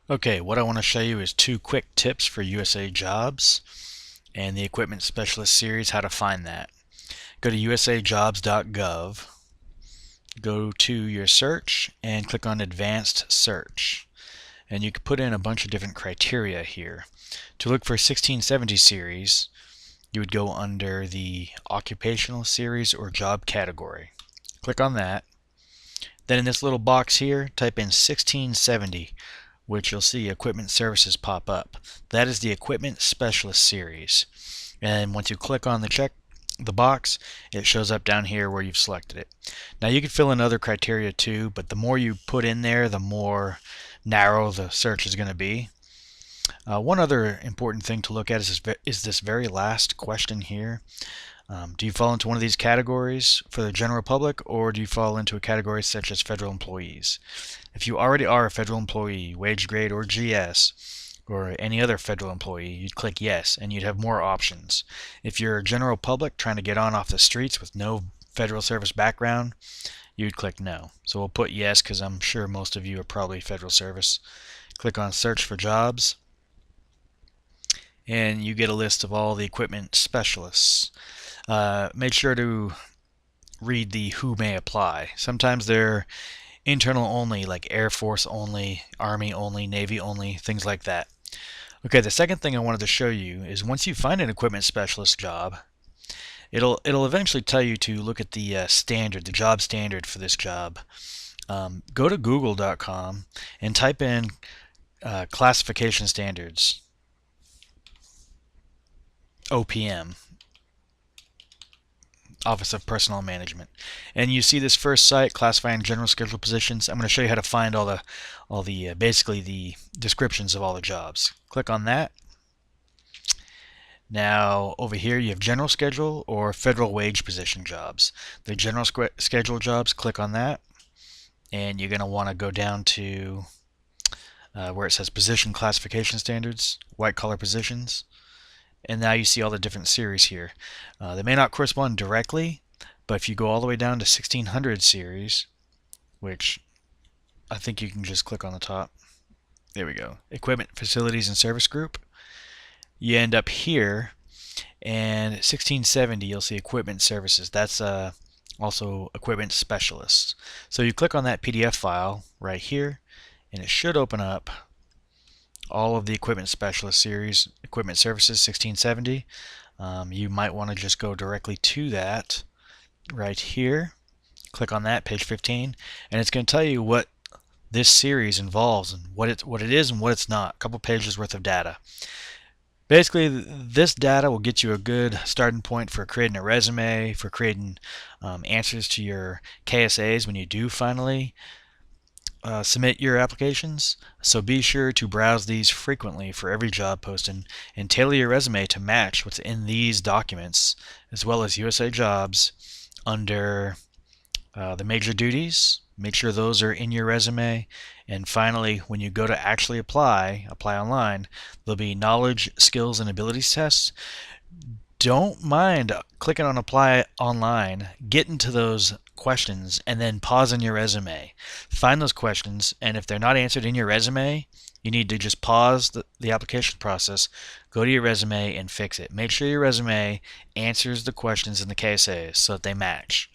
Okay, what I want to show you is two quick tips for USA Jobs and the Equipment Specialist series, how to find that. Go to usajobs.gov, go to your search, and click on Advanced Search. And you can put in a bunch of different criteria here. To look for 1670 series, you would go under the Occupational Series or Job category. Click on that. Then in this little box here, type in 1670, which you'll see Equipment Services pop up. That is the Equipment Specialist series. And once you click on the box, it shows up down here where you've selected it. Now you can fill in other criteria too, but the more you put in there, the more narrow the search is going to be. One other important thing to look at is this very last question here. Do you fall into one of these categories for the general public, or do you fall into a category such as federal employees? If you already are a federal employee, wage grade or GS, or any other federal employee, you'd click yes, and you'd have more options. If you're a general public trying to get on off the streets with no federal service background, you'd click no. So we'll put yes because I'm sure most of you are probably federal service. Click on search for jobs, and you get a list of all the equipment specialists. Make sure to read the who may apply. Sometimes they're internal only, like Air Force only, Army only, Navy only, things like that. Okay, the second thing I wanted to show you is once you find an equipment specialist job, it'll eventually tell you to look at the standard, the job standard for this job. Go to google.com and type in classification standards, OPM, Office of Personnel Management, and you see this first site classifying general schedule positions. I'm going to show you how to find all the basically the descriptions of all the jobs. Click on that. Now over here you have general schedule or federal wage position jobs. The general schedule jobs, click on that, and you're going to want to go down to where it says position classification standards, white collar positions. And now you see all the different series here. They may not correspond directly, but if you go all the way down to 1600 series, which I think you can just click on the top. There we go. Equipment, Facilities, and Service Group. You end up here, and 1670 you'll see Equipment Services. That's also Equipment Specialists. So you click on that PDF file right here, and it should open up all of the Equipment Specialist series, Equipment Services 1670. You might want to just go directly to that right here. Click on that, page 15, and it's going to tell you what this series involves and what it is and what it's not. A couple pages worth of data. Basically, this data will get you a good starting point for creating a resume, for creating answers to your KSAs when you do finally submit your applications. So be sure to browse these frequently for every job post and tailor your resume to match what's in these documents, as well as USA Jobs under the major duties. Make sure those are in your resume. And finally, when you go to actually apply online, there'll be knowledge, skills, and abilities tests. Don't mind clicking on apply online, get into those questions, and then pause in your resume. Find those questions, and if they're not answered in your resume, you need to just pause the application process, go to your resume, and fix it. Make sure your resume answers the questions in the KSAs so that they match.